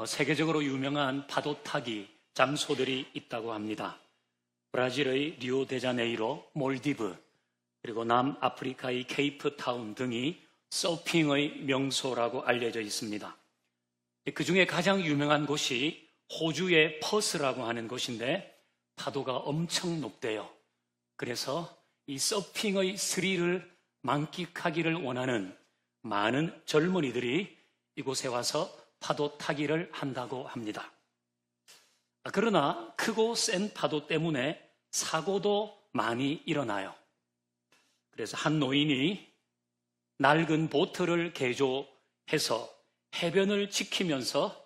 세계적으로 유명한 파도 타기 장소들이 있다고 합니다. 브라질의 리오데자네이로, 몰디브, 그리고 남아프리카의 케이프타운 등이 서핑의 명소라고 알려져 있습니다. 그 중에 가장 유명한 곳이 호주의 퍼스라고 하는 곳인데 파도가 엄청 높대요. 그래서 이 서핑의 스릴을 만끽하기를 원하는 많은 젊은이들이 이곳에 와서 파도 타기를 한다고 합니다. 그러나 크고 센 파도 때문에 사고도 많이 일어나요. 그래서 한 노인이 낡은 보트를 개조해서 해변을 지키면서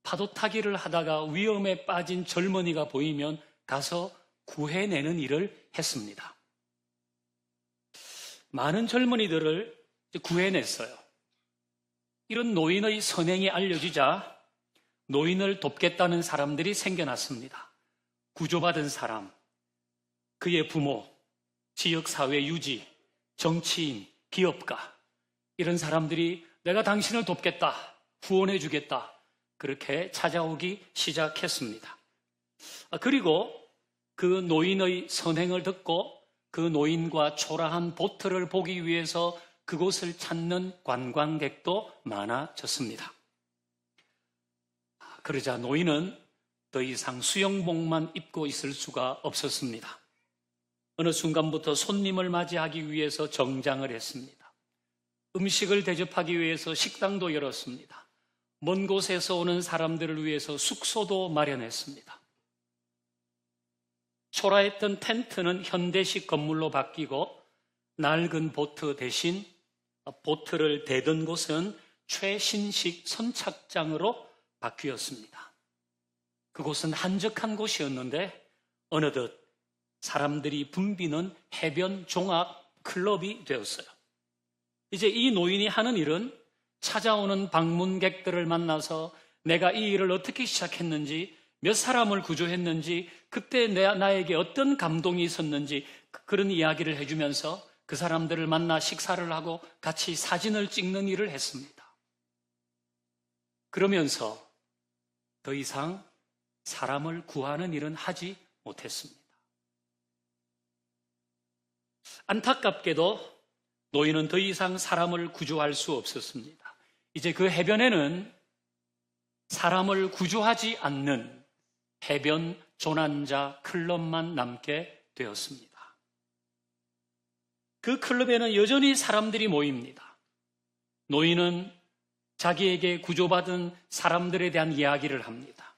파도 타기를 하다가 위험에 빠진 젊은이가 보이면 가서 구해내는 일을 했습니다. 많은 젊은이들을 구해냈어요. 이런 노인의 선행이 알려지자 노인을 돕겠다는 사람들이 생겨났습니다. 구조받은 사람, 그의 부모, 지역사회 유지, 정치인, 기업가, 이런 사람들이 내가 당신을 돕겠다, 후원해 주겠다, 그렇게 찾아오기 시작했습니다. 그리고 그 노인의 선행을 듣고 그 노인과 초라한 보트를 보기 위해서 그곳을 찾는 관광객도 많아졌습니다. 그러자 노인은 더 이상 수영복만 입고 있을 수가 없었습니다. 어느 순간부터 손님을 맞이하기 위해서 정장을 했습니다. 음식을 대접하기 위해서 식당도 열었습니다. 먼 곳에서 오는 사람들을 위해서 숙소도 마련했습니다. 초라했던 텐트는 현대식 건물로 바뀌고 낡은 보트 대신 보트를 대던 곳은 최신식 선착장으로 바뀌었습니다. 그곳은 한적한 곳이었는데 어느덧 사람들이 붐비는 해변 종합 클럽이 되었어요. 이제 이 노인이 하는 일은 찾아오는 방문객들을 만나서 내가 이 일을 어떻게 시작했는지, 몇 사람을 구조했는지, 그때 나에게 어떤 감동이 있었는지 그런 이야기를 해주면서 그 사람들을 만나 식사를 하고 같이 사진을 찍는 일을 했습니다. 그러면서 더 이상 사람을 구하는 일은 하지 못했습니다. 안타깝게도 노인은 더 이상 사람을 구조할 수 없었습니다. 이제 그 해변에는 사람을 구조하지 않는 해변 조난자 클럽만 남게 되었습니다. 그 클럽에는 여전히 사람들이 모입니다. 노인은 자기에게 구조받은 사람들에 대한 이야기를 합니다.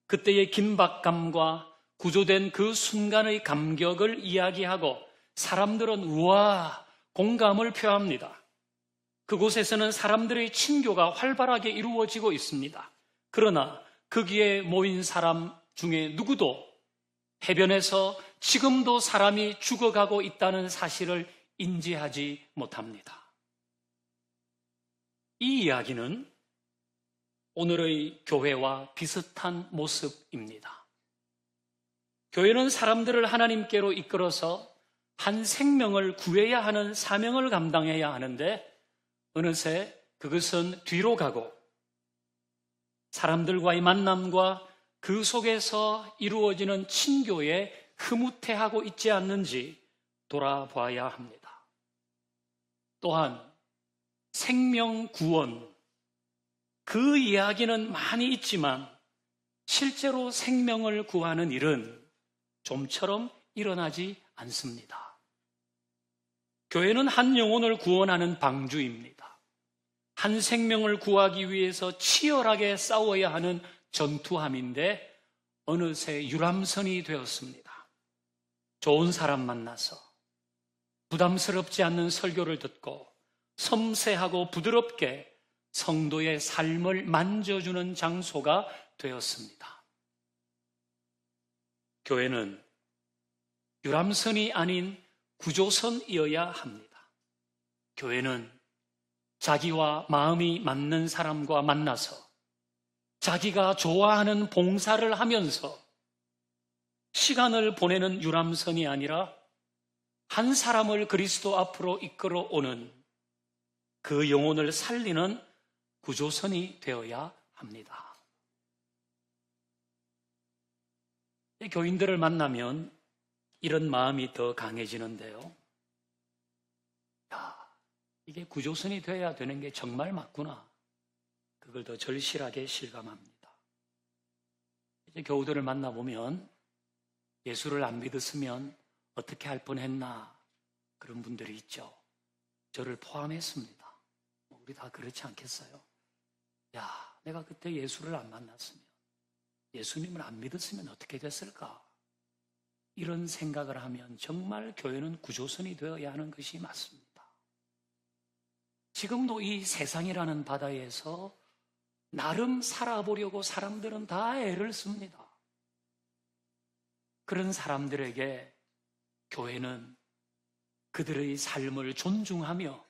그때의 긴박감과 구조된 그 순간의 감격을 이야기하고 사람들은 우와, 공감을 표합니다. 그곳에서는 사람들의 친교가 활발하게 이루어지고 있습니다. 그러나 거기에 모인 사람 중에 누구도 해변에서 지금도 사람이 죽어가고 있다는 사실을 인지하지 못합니다. 이 이야기는 오늘의 교회와 비슷한 모습입니다. 교회는 사람들을 하나님께로 이끌어서 한 생명을 구해야 하는 사명을 감당해야 하는데 어느새 그것은 뒤로 가고 사람들과의 만남과 그 속에서 이루어지는 친교에 흐뭇해하고 있지 않는지 돌아봐야 합니다. 또한 생명 구원, 그 이야기는 많이 있지만 실제로 생명을 구하는 일은 좀처럼 일어나지 않습니다. 교회는 한 영혼을 구원하는 방주입니다. 한 생명을 구하기 위해서 치열하게 싸워야 하는 전투함인데 어느새 유람선이 되었습니다. 좋은 사람 만나서 부담스럽지 않는 설교를 듣고 섬세하고 부드럽게 성도의 삶을 만져주는 장소가 되었습니다. 교회는 유람선이 아닌 구조선이어야 합니다. 교회는 자기와 마음이 맞는 사람과 만나서 자기가 좋아하는 봉사를 하면서 시간을 보내는 유람선이 아니라 한 사람을 그리스도 앞으로 이끌어오는 그 영혼을 살리는 구조선이 되어야 합니다. 교인들을 만나면 이런 마음이 더 강해지는데요. 야, 이게 구조선이 되어야 되는 게 정말 맞구나. 그걸 더 절실하게 실감합니다. 이제 교우들을 만나보면 예수를 안 믿었으면 어떻게 할 뻔했나 그런 분들이 있죠. 저를 포함했습니다. 우리 다 그렇지 않겠어요? 야, 내가 그때 예수를 안 만났으면, 예수님을 안 믿었으면 어떻게 됐을까? 이런 생각을 하면 정말 교회는 구조선이 되어야 하는 것이 맞습니다. 지금도 이 세상이라는 바다에서 나름 살아보려고 사람들은 다 애를 씁니다. 그런 사람들에게 교회는 그들의 삶을 존중하며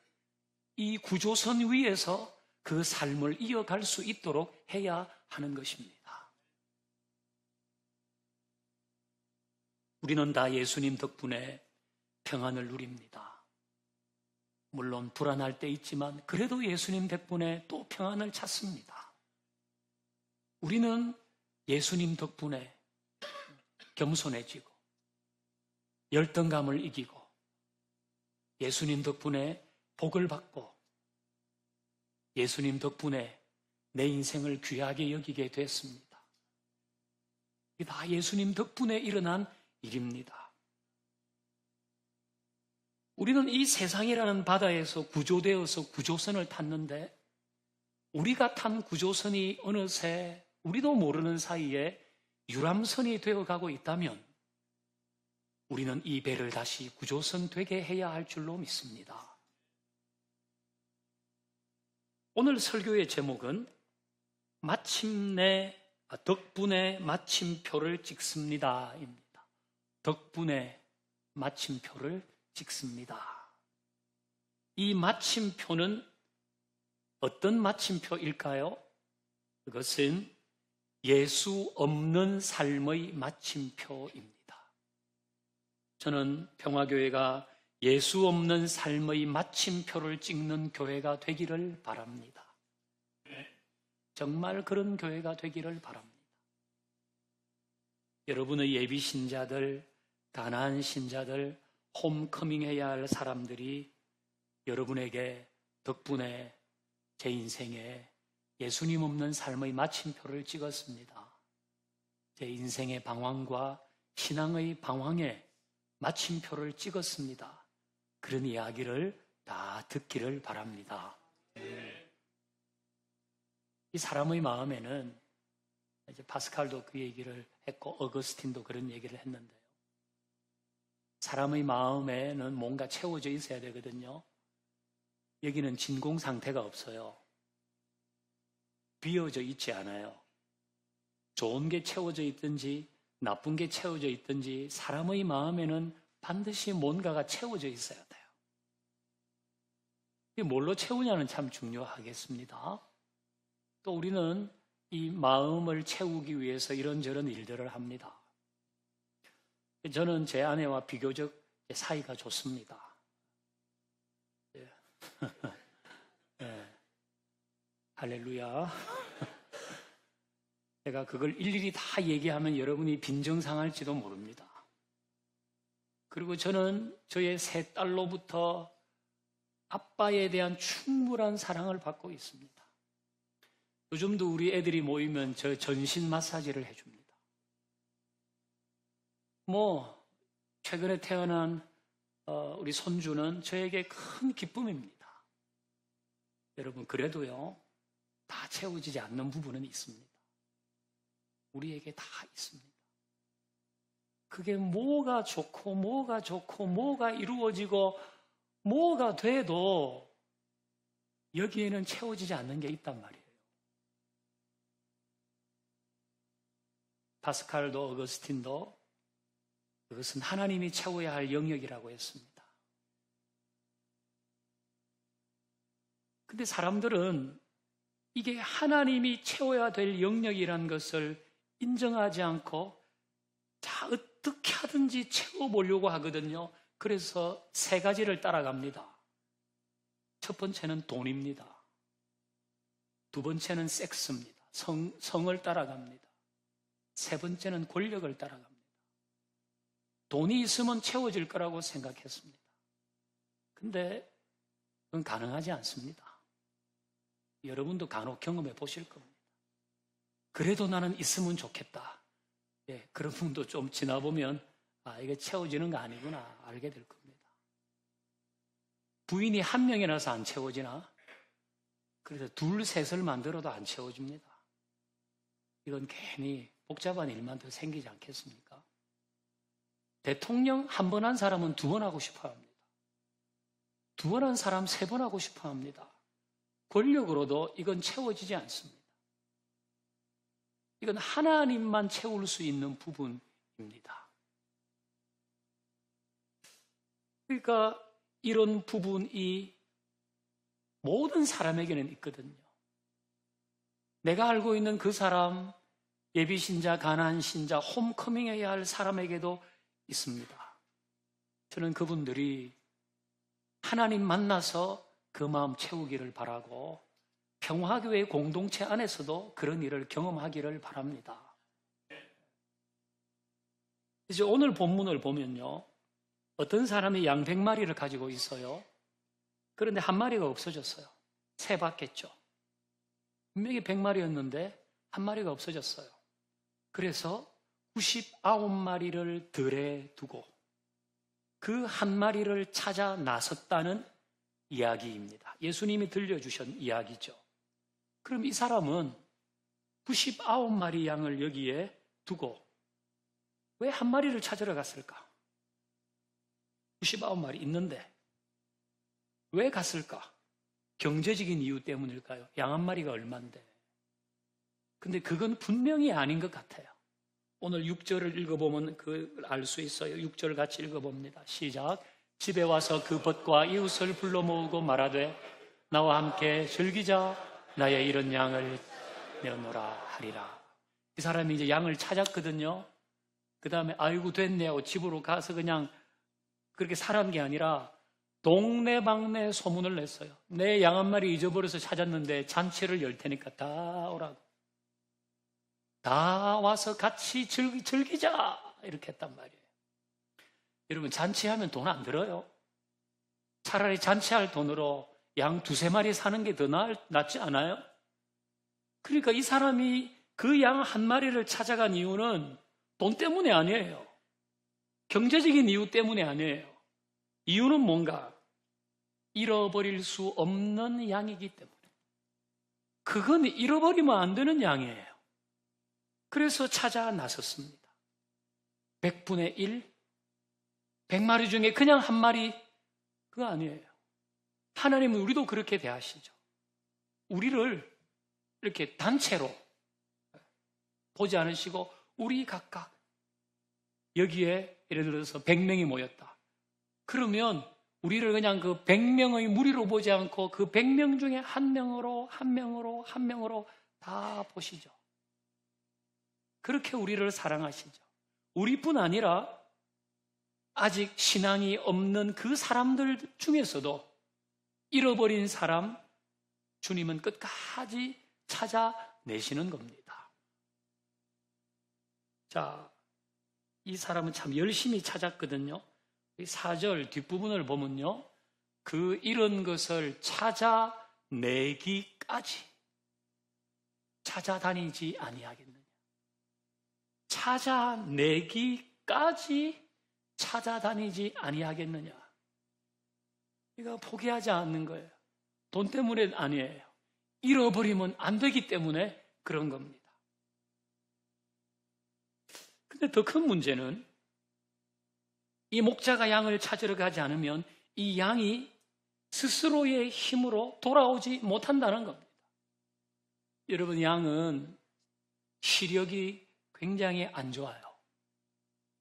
이 구조선 위에서 그 삶을 이어갈 수 있도록 해야 하는 것입니다. 우리는 다 예수님 덕분에 평안을 누립니다. 물론 불안할 때 있지만 그래도 예수님 덕분에 또 평안을 찾습니다. 우리는 예수님 덕분에 겸손해지고 열등감을 이기고 예수님 덕분에 복을 받고 예수님 덕분에 내 인생을 귀하게 여기게 됐습니다. 이게 다 예수님 덕분에 일어난 일입니다. 우리는 이 세상이라는 바다에서 구조되어서 구조선을 탔는데 우리가 탄 구조선이 어느새 우리도 모르는 사이에 유람선이 되어가고 있다면 우리는 이 배를 다시 구조선 되게 해야 할 줄로 믿습니다. 오늘 설교의 제목은 마침내 덕분에 마침표를 찍습니다 입니다. 덕분에 마침표를 찍습니다. 이 마침표는 어떤 마침표일까요? 그것은 예수 없는 삶의 마침표입니다. 저는 평화교회가 예수 없는 삶의 마침표를 찍는 교회가 되기를 바랍니다. 정말 그런 교회가 되기를 바랍니다. 여러분의 예비 신자들, 가나안 신자들, 홈커밍 해야 할 사람들이 여러분에게 덕분에 제 인생에 예수님 없는 삶의 마침표를 찍었습니다. 제 인생의 방황과 신앙의 방황에 마침표를 찍었습니다. 그런 이야기를 다 듣기를 바랍니다. 이 사람의 마음에는 이제 파스칼도 그 얘기를 했고 어거스틴도 그런 얘기를 했는데요. 사람의 마음에는 뭔가 채워져 있어야 되거든요. 여기는 진공 상태가 없어요. 비어져 있지 않아요. 좋은 게 채워져 있든지 나쁜 게 채워져 있든지 사람의 마음에는 반드시 뭔가가 채워져 있어야 돼요. 이게 뭘로 채우냐는 참 중요하겠습니다. 또 우리는 이 마음을 채우기 위해서 이런저런 일들을 합니다. 저는 제 아내와 비교적 사이가 좋습니다. 네. 할렐루야. 제가 그걸 일일이 다 얘기하면 여러분이 빈정상할지도 모릅니다. 그리고 저는 저의 세 딸로부터 아빠에 대한 충분한 사랑을 받고 있습니다. 요즘도 우리 애들이 모이면 저 전신 마사지를 해줍니다. 최근에 태어난 우리 손주는 저에게 큰 기쁨입니다. 여러분, 그래도요, 다 채워지지 않는 부분은 있습니다. 우리에게 다 있습니다. 그게 뭐가 좋고, 뭐가 이루어지고, 뭐가 돼도 여기에는 채워지지 않는 게 있단 말이에요. 파스칼도 어거스틴도 그것은 하나님이 채워야 할 영역이라고 했습니다. 근데 사람들은 이게 하나님이 채워야 될 영역이라는 것을 인정하지 않고 자, 어떻게 하든지 채워보려고 하거든요. 그래서 세 가지를 따라갑니다. 첫 번째는 돈입니다. 두 번째는 섹스입니다. 성을 따라갑니다. 세 번째는 권력을 따라갑니다. 돈이 있으면 채워질 거라고 생각했습니다. 근데 그건 가능하지 않습니다. 여러분도 간혹 경험해 보실 겁니다. 그래도 나는 있으면 좋겠다. 예, 그런 분도 좀 지나보면 이게 채워지는 거 아니구나 알게 될 겁니다. 부인이 한 명이라서 안 채워지나? 그래서 둘, 셋을 만들어도 안 채워집니다. 이건 괜히 복잡한 일만 더 생기지 않겠습니까? 대통령 한 번 한 사람은 두 번 하고 싶어 합니다. 두 번 한 사람 세 번 하고 싶어 합니다. 권력으로도 이건 채워지지 않습니다. 이건 하나님만 채울 수 있는 부분입니다. 그러니까 이런 부분이 모든 사람에게는 있거든요. 내가 알고 있는 그 사람, 예비신자, 가난신자, 홈커밍해야 할 사람에게도 있습니다. 저는 그분들이 하나님 만나서 그 마음 채우기를 바라고 평화교회 공동체 안에서도 그런 일을 경험하기를 바랍니다. 이제 오늘 본문을 보면요. 어떤 사람이 양 100마리를 가지고 있어요. 그런데 한 마리가 없어졌어요. 세봤겠죠. 분명히 100마리였는데 한 마리가 없어졌어요. 그래서 99마리를 들에 두고 그 한 마리를 찾아 나섰다는 이야기입니다. 예수님이 들려주신 이야기죠. 그럼 이 사람은 99마리 양을 여기에 두고 왜 한 마리를 찾으러 갔을까? 99마리 있는데 왜 갔을까? 경제적인 이유 때문일까요? 양 한 마리가 얼만데. 근데 그건 분명히 아닌 것 같아요. 오늘 6절을 읽어보면 그걸 알 수 있어요. 6절 같이 읽어봅니다. 시작. 집에 와서 그 벗과 이웃을 불러 모으고 말하되 나와 함께 즐기자. 나의 이런 양을 내어놓으라 하리라. 이 사람이 이제 양을 찾았거든요. 그 다음에 아이고 됐네요. 집으로 가서 그냥 그렇게 살은 게 아니라 동네방네 소문을 냈어요. 내 양 한 마리 잊어버려서 찾았는데 잔치를 열 테니까 다 오라고. 다 와서 같이 즐기자 이렇게 했단 말이에요. 여러분 잔치하면 돈 안 들어요. 차라리 잔치할 돈으로 양 두세 마리 사는 게 더 낫지 않아요? 그러니까 이 사람이 그 양 한 마리를 찾아간 이유는 돈 때문에 아니에요. 경제적인 이유 때문에 아니에요. 이유는 뭔가? 잃어버릴 수 없는 양이기 때문에. 그건 잃어버리면 안 되는 양이에요. 그래서 찾아 나섰습니다. 100분의 1, 100마리 중에 그냥 한 마리, 그거 아니에요. 하나님은 우리도 그렇게 대하시죠. 우리를 이렇게 단체로 보지 않으시고 우리 각각 여기에 예를 들어서 100명이 모였다. 그러면 우리를 그냥 그 100명의 무리로 보지 않고 그 100명 중에 한 명으로 다 보시죠. 그렇게 우리를 사랑하시죠. 우리뿐 아니라 아직 신앙이 없는 그 사람들 중에서도 잃어버린 사람 주님은 끝까지 찾아내시는 겁니다. 자, 이 사람은 참 열심히 찾았거든요. 4절 뒷부분을 보면요. 그 잃은 것을 찾아내기까지 찾아다니지 아니하겠느냐. 찾아내기까지 찾아다니지 아니하겠느냐. 이거 포기하지 않는 거예요. 돈 때문에 아니에요. 잃어버리면 안 되기 때문에 그런 겁니다. 근데 더 큰 문제는 이 목자가 양을 찾으러 가지 않으면 이 양이 스스로의 힘으로 돌아오지 못한다는 겁니다. 여러분, 양은 시력이 굉장히 안 좋아요.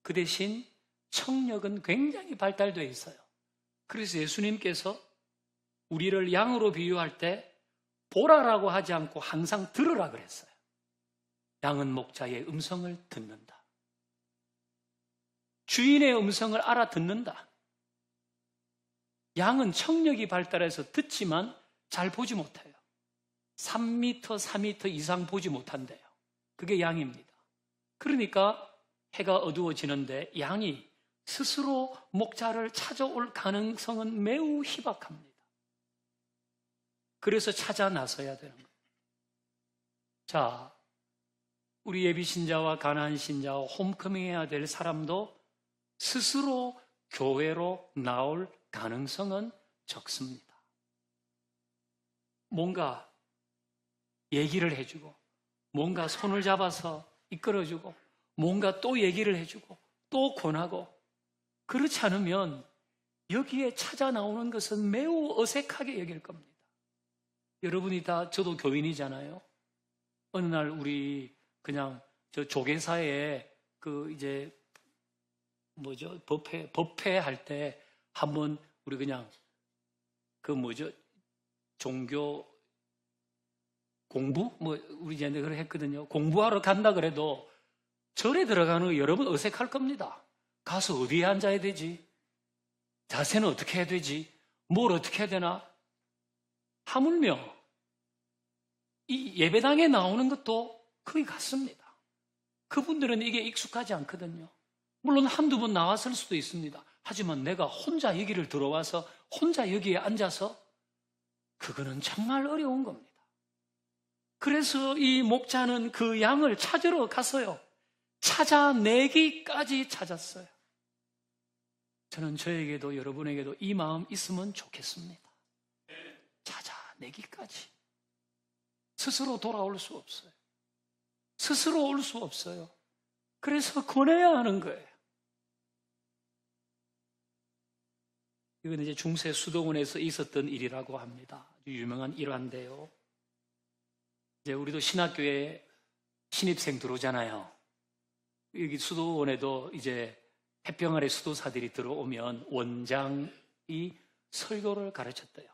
그 대신 청력은 굉장히 발달되어 있어요. 그래서 예수님께서 우리를 양으로 비유할 때 보라라고 하지 않고 항상 들으라 그랬어요. 양은 목자의 음성을 듣는다. 주인의 음성을 알아듣는다. 양은 청력이 발달해서 듣지만 잘 보지 못해요. 3m, 4m 이상 보지 못한대요. 그게 양입니다. 그러니까 해가 어두워지는데 양이 스스로 목자를 찾아올 가능성은 매우 희박합니다. 그래서 찾아 나서야 되는 거예요. 자, 우리 예비 신자와 가나안 신자와 홈커밍 해야 될 사람도 스스로 교회로 나올 가능성은 적습니다. 뭔가 얘기를 해주고, 뭔가 손을 잡아서 이끌어주고, 뭔가 또 얘기를 해주고, 또 권하고, 그렇지 않으면 여기에 찾아 나오는 것은 매우 어색하게 여길 겁니다. 여러분이 다, 저도 교인이잖아요. 어느 날 우리 그냥 저 조계사에 법회 할 때 한번 우리 그냥 종교 공부? 우리 이제 그렇게 했거든요. 공부하러 간다 그래도 절에 들어가는 거 여러분 어색할 겁니다. 가서 어디에 앉아야 되지? 자세는 어떻게 해야 되지? 뭘 어떻게 해야 되나? 하물며 이 예배당에 나오는 것도 거의 같습니다. 그분들은 이게 익숙하지 않거든요. 물론 한두 번 나왔을 수도 있습니다. 하지만 내가 혼자 여기를 들어와서 혼자 여기에 앉아서 그거는 정말 어려운 겁니다. 그래서 이 목자는 그 양을 찾으러 갔어요. 찾아내기까지 찾았어요. 저는 저에게도 여러분에게도 이 마음 있으면 좋겠습니다. 찾아내기까지. 스스로 돌아올 수 없어요. 스스로 올 수 없어요. 그래서 권해야 하는 거예요. 이건 이제 중세 수도원에서 있었던 일이라고 합니다. 아주 유명한 일화인데요. 이제 우리도 신학교에 신입생 들어오잖아요. 여기 수도원에도 이제 햇병 아래 수도사들이 들어오면 원장이 설교를 가르쳤대요.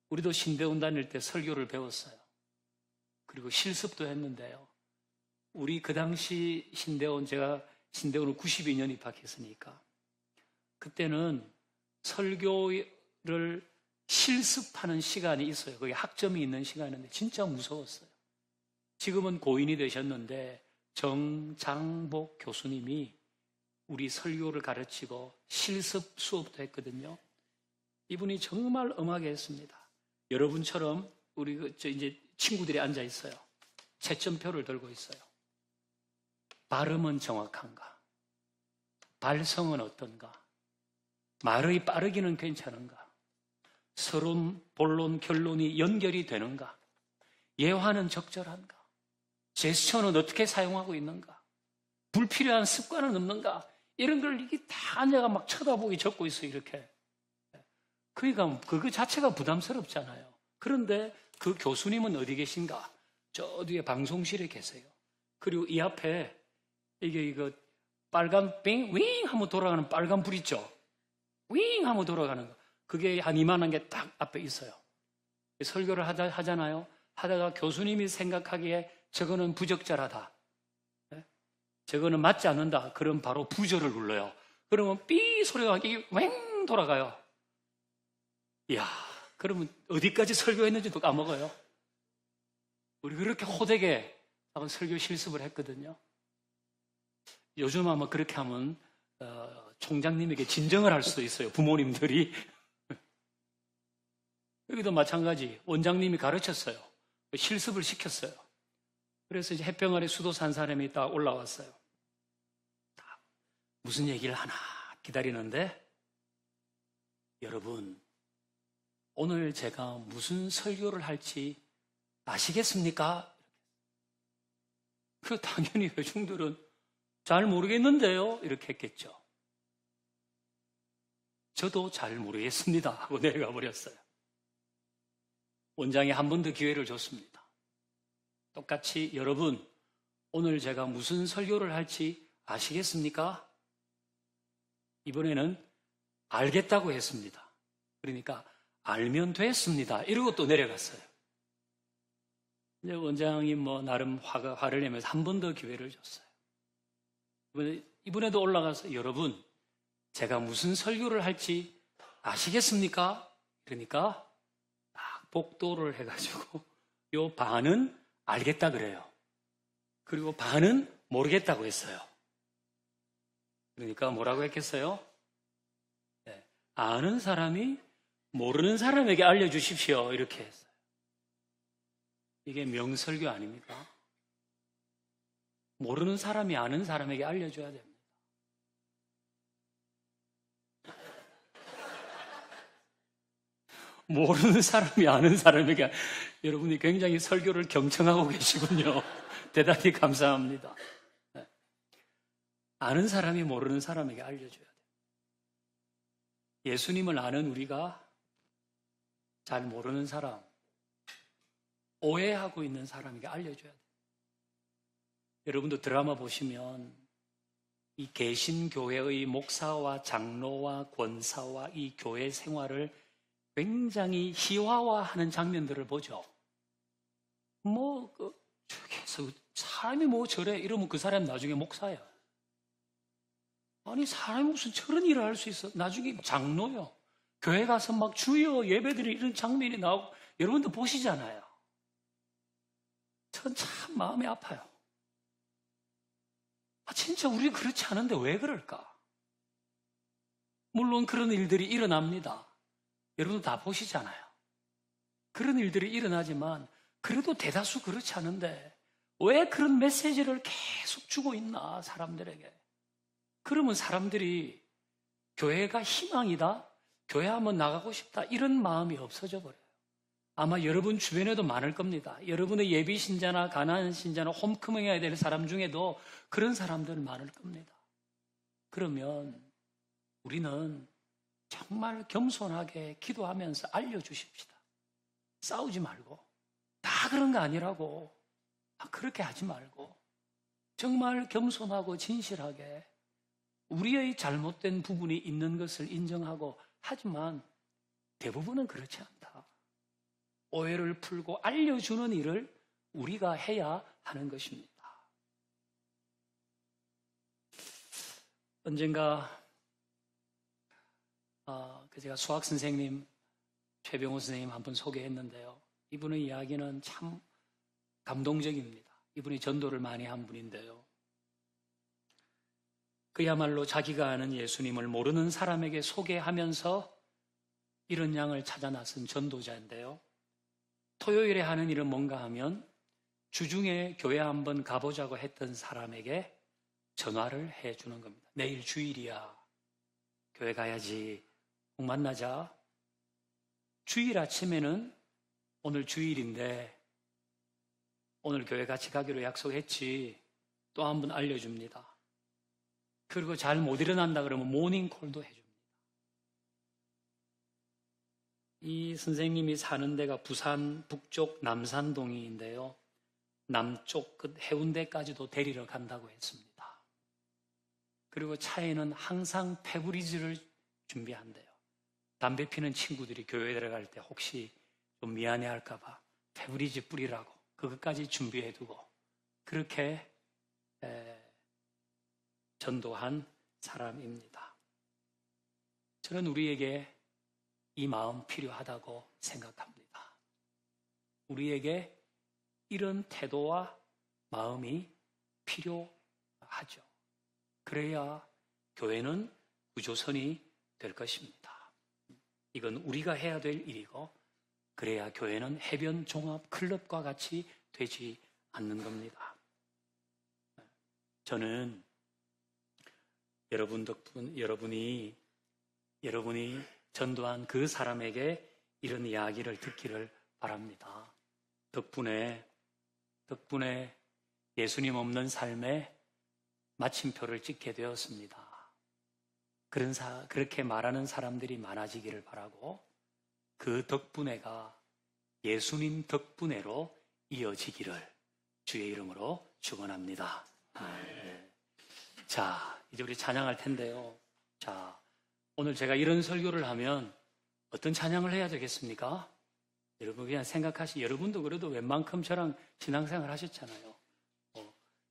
우리도 신대원 다닐 때 설교를 배웠어요. 그리고 실습도 했는데요. 우리 그 당시 신대원, 제가 신대원을 92년 입학했으니까 그때는 설교를 실습하는 시간이 있어요. 거기 학점이 있는 시간인데 진짜 무서웠어요. 지금은 고인이 되셨는데 정장복 교수님이 우리 설교를 가르치고 실습 수업도 했거든요. 이분이 정말 엄하게 했습니다. 여러분처럼 우리 이제 친구들이 앉아 있어요. 채점표를 들고 있어요. 발음은 정확한가? 발성은 어떤가? 말의 빠르기는 괜찮은가? 서론, 본론, 결론이 연결이 되는가? 예화는 적절한가? 제스처는 어떻게 사용하고 있는가? 불필요한 습관은 없는가? 이런 걸 이게 다 내가 막 쳐다보기 적고 있어요, 이렇게. 그러니까 그거 자체가 부담스럽잖아요. 그런데 그 교수님은 어디 계신가? 저 뒤에 방송실에 계세요. 그리고 이 앞에 이거 빨간 빙, 윙 하면 돌아가는 빨간 불 있죠? 윙 하면 돌아가는 거. 그게 한 이만한 게 딱 앞에 있어요. 설교를 하잖아요. 하다가 교수님이 생각하기에 저거는 부적절하다. 저거는 맞지 않는다. 그럼 바로 부저를 눌러요. 그러면 삐 소리가 이게 왱 돌아가요. 이야, 그러면 어디까지 설교했는지도 까먹어요. 우리 그렇게 호되게 설교 실습을 했거든요. 요즘 아마 그렇게 하면 총장님에게 진정을 할 수도 있어요. 부모님들이. 여기도 마찬가지. 원장님이 가르쳤어요. 실습을 시켰어요. 그래서 이제 햇병 아래 수도 산 사람이 딱 올라왔어요. 무슨 얘기를 하나 기다리는데, 여러분, 오늘 제가 무슨 설교를 할지 아시겠습니까? 그 당연히 회중들은 잘 모르겠는데요. 이렇게 했겠죠. 저도 잘 모르겠습니다. 하고 내려가 버렸어요. 원장이 한 번 더 기회를 줬습니다. 똑같이 여러분, 오늘 제가 무슨 설교를 할지 아시겠습니까? 이번에는 알겠다고 했습니다. 그러니까 알면 됐습니다. 이러고 또 내려갔어요. 이제 원장이 나름 화를 내면서 한 번 더 기회를 줬어요. 이번에도 올라가서 여러분, 제가 무슨 설교를 할지 아시겠습니까? 그러니까 딱 복도를 해가지고 요 반은 알겠다 그래요. 그리고 반은 모르겠다고 했어요. 그러니까 뭐라고 했겠어요? 네. 아는 사람이 모르는 사람에게 알려주십시오. 이렇게 했어요. 이게 명설교 아닙니까? 모르는 사람이 아는 사람에게 알려줘야 됩니다. 모르는 사람이 아는 사람에게, 여러분이 굉장히 설교를 경청하고 계시군요. 대단히 감사합니다. 네. 아는 사람이 모르는 사람에게 알려줘야 돼요. 예수님을 아는 우리가 잘 모르는 사람, 오해하고 있는 사람에게 알려줘야 돼요. 여러분도 드라마 보시면 이 개신교회의 목사와 장로와 권사와 이 교회 생활을 굉장히 희화화하는 장면들을 보죠. 저기서 사람이 뭐 저래 이러면 그 사람 나중에 목사야. 아니 사람이 무슨 저런 일을 할 수 있어? 나중에 장로요. 교회 가서 막 주여 예배드리는 이런 장면이 나오고 여러분도 보시잖아요. 전 참 마음이 아파요. 진짜 우리 그렇지 않은데 왜 그럴까? 물론 그런 일들이 일어납니다. 여러분도 다 보시잖아요. 그런 일들이 일어나지만 그래도 대다수 그렇지 않은데 왜 그런 메시지를 계속 주고 있나 사람들에게. 그러면 사람들이 교회가 희망이다, 교회 한번 나가고 싶다 이런 마음이 없어져 버려요. 아마 여러분 주변에도 많을 겁니다. 여러분의 예비 신자나 가난한 신자나 홈커밍 해야 될 사람 중에도 그런 사람들 많을 겁니다. 그러면 우리는 정말 겸손하게 기도하면서 알려주십시다. 싸우지 말고 다 그런 거 아니라고 그렇게 하지 말고 정말 겸손하고 진실하게 우리의 잘못된 부분이 있는 것을 인정하고, 하지만 대부분은 그렇지 않다. 오해를 풀고 알려주는 일을 우리가 해야 하는 것입니다. 언젠가 제가 수학 선생님 최병호 선생님 한 분 소개했는데요. 이분의 이야기는 참 감동적입니다. 이분이 전도를 많이 한 분인데요. 그야말로 자기가 아는 예수님을 모르는 사람에게 소개하면서 이런 양을 찾아 나선 전도자인데요. 토요일에 하는 일은 뭔가 하면 주중에 교회 한번 가보자고 했던 사람에게 전화를 해주는 겁니다. 내일 주일이야. 교회 가야지. 꼭 만나자. 주일 아침에는 오늘 주일인데 오늘 교회 같이 가기로 약속했지. 또 한 번 알려줍니다. 그리고 잘 못 일어난다 그러면 모닝콜도 해줍니다. 이 선생님이 사는 데가 부산 북쪽 남산동인데요. 남쪽 끝 해운대까지도 데리러 간다고 했습니다. 그리고 차에는 항상 페브리즈를 준비한대요. 담배 피는 친구들이 교회 들어갈 때 혹시 좀 미안해 할까봐 페브리즈 뿌리라고 그것까지 준비해두고 그렇게 전도한 사람입니다. 저는 우리에게 이 마음 필요하다고 생각합니다. 우리에게 이런 태도와 마음이 필요하죠. 그래야 교회는 구조선이 될 것입니다. 이건 우리가 해야 될 일이고, 그래야 교회는 해변 종합 클럽과 같이 되지 않는 겁니다. 저는 여러분 덕분, 여러분이 전도한 그 사람에게 이런 이야기를 듣기를 바랍니다. 덕분에 예수님 없는 삶에 마침표를 찍게 되었습니다. 그렇게 말하는 사람들이 많아지기를 바라고, 그 덕분에가 예수님 덕분에로 이어지기를 주의 이름으로 축원합니다. 자, 이제 우리 찬양할 텐데요. 자, 오늘 제가 이런 설교를 하면 어떤 찬양을 해야 되겠습니까? 여러분 그냥 여러분도 그래도 웬만큼 저랑 신앙생활 하셨잖아요.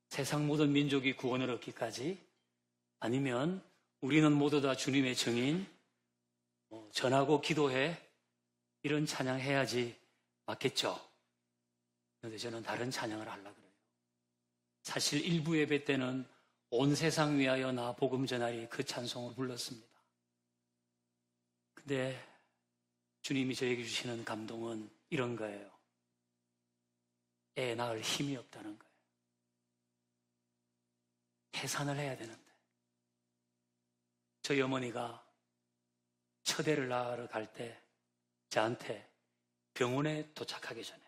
세상 모든 민족이 구원을 얻기까지, 아니면 우리는 모두 다 주님의 증인, 전하고 기도해, 이런 찬양 해야지 맞겠죠? 그런데 저는 다른 찬양을 하려고 그래요. 사실 일부 예배 때는 온 세상 위하여 나 복음 전하리 그 찬송을 불렀습니다. 근데 주님이 저에게 주시는 감동은 이런 거예요. 애 낳을 힘이 없다는 거예요. 해산을 해야 되는데. 저희 어머니가 첫애를 낳으러 갈 때 저한테 병원에 도착하기 전에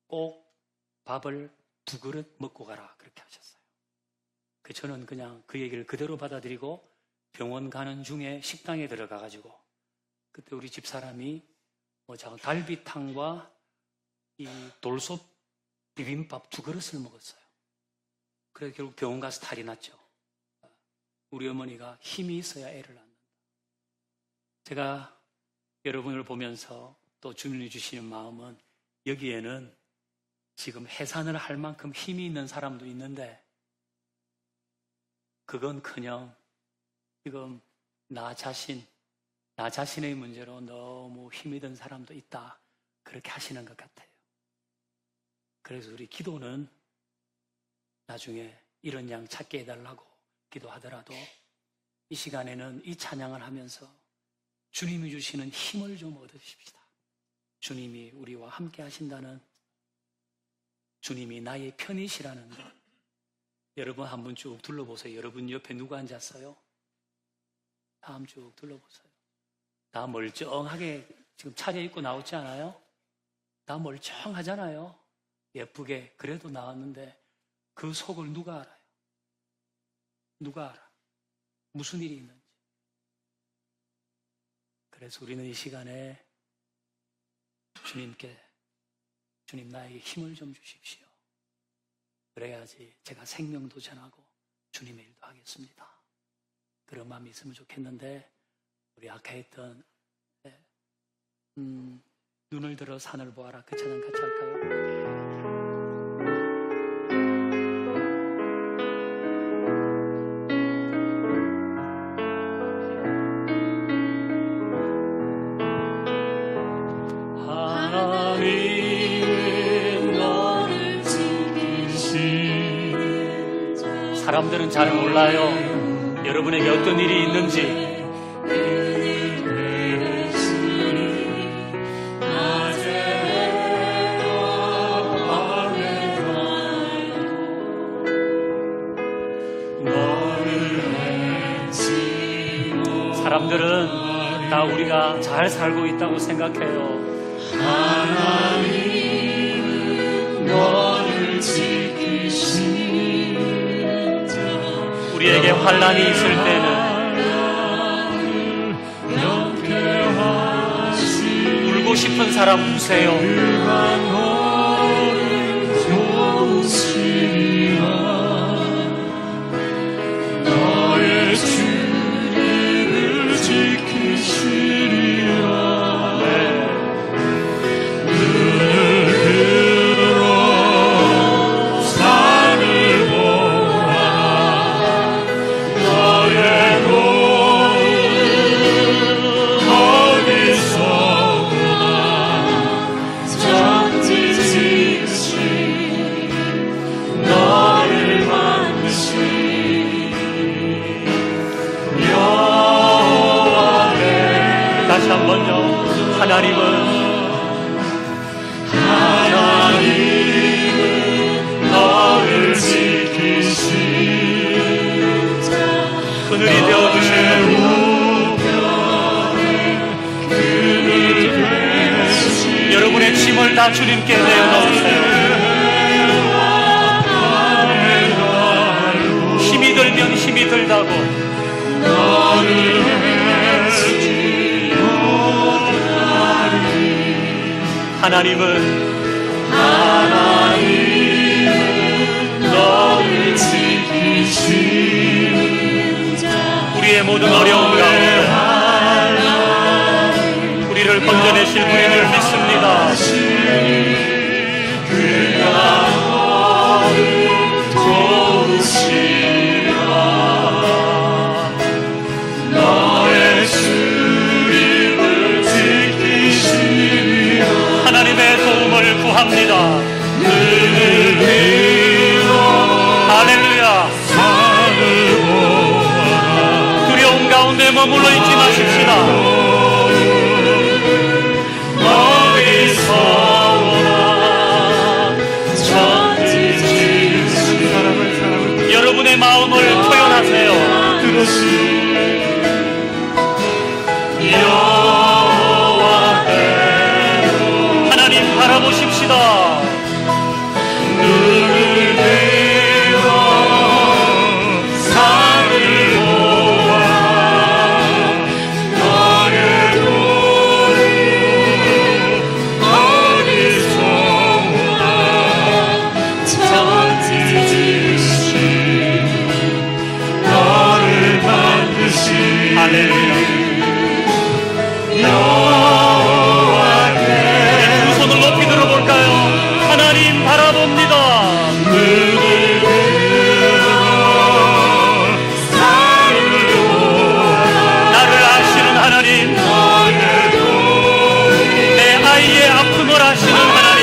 꼭 밥을 2그릇 먹고 가라 그렇게 하셨어요. 저는 그냥 그 얘기를 그대로 받아들이고 병원 가는 중에 식당에 들어가가지고 그때 우리 집사람이 작은 갈비탕과 이 돌솥 비빔밥 2그릇을 먹었어요. 그래서 결국 병원 가서 탈이 났죠. 우리 어머니가 힘이 있어야 애를 낳는다. 제가 여러분을 보면서 또 주님이 주시는 마음은 여기에는 지금 해산을 할 만큼 힘이 있는 사람도 있는데 그건커녕 지금 나 자신의 문제로 너무 힘이 든 사람도 있다. 그렇게 하시는 것 같아요. 그래서 우리 기도는 나중에 이런 양 찾게 해달라고 기도하더라도 이 시간에는 이 찬양을 하면서 주님이 주시는 힘을 좀 얻으십시다. 주님이 우리와 함께 하신다는, 주님이 나의 편이시라는 것. 여러분 한번 쭉 둘러보세요. 여러분 옆에 누가 앉았어요? 다 한번 쭉 둘러보세요. 다 멀쩡하게 지금 차려입고 나오지 않아요? 다 멀쩡하잖아요. 예쁘게. 그래도 나왔는데 그 속을 누가 알아요? 누가 알아? 무슨 일이 있는지. 그래서 우리는 이 시간에 주님 나에게 힘을 좀 주십시오. 그래야지 제가 생명도 전하고 주님의 일도 하겠습니다. 그런 마음이 있으면 좋겠는데 우리 아까 했던 눈을 들어 산을 보아라 그 찬양 같이 할까요? 사람들은 잘 몰라요. 여러분에게 어떤 일이 있는지. 사람들은 다 우리가 잘 살고 있다고 생각해요. 하나님은 너를 지키시니 우리에게 환난이 있을 때는 울고 싶은 사람 우세요. 너의 주님을 지키시리라. 눈을 들어 산을 다시 한번요. 하나님은 너를 지키시는 자 그늘이 되어주시는 여러분의 짐을 다 주님께 내어놓으세요. 힘이 들면 힘이 들다고 하나님은 너를 지키시는 자 우리의 모든 어려움 가운데 우리를 건져내실 분인 줄 믿습니다. 그가 너를 도우시라. 너의 주님을 지키시리라. 하나님의 도움을 구합니다. 할렐루야. 바라보십시다. 여러분의 마음을 표현하세요. 하나님 바라보십시다. 두 손을 높이 들어볼까요? 하나님 바라봅니다. 나를 아시는 하나님, 내 아이의 아픔을 아시는 하나님,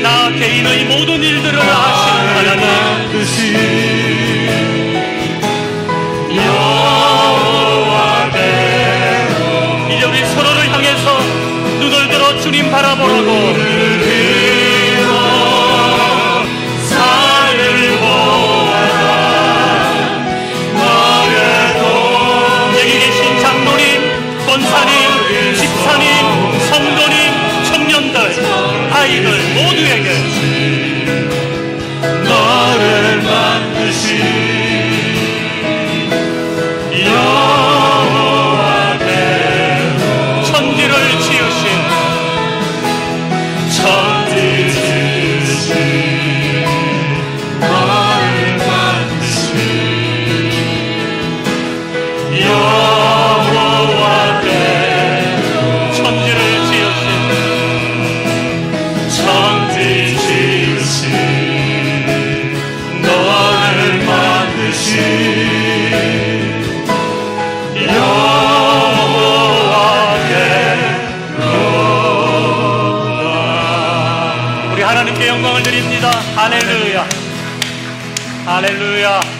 나 개인의 모든 일들을 아시는 하나님, 이제 우리 서로를 향해서 눈을 들어 주님 바라보라고. 여기 계신 장로님, 권사님, 집사님, 성도님, 청년들, 아이들 모두에게 너를 만드신 하나님께 영광을 드립니다. 할렐루야, 할렐루야.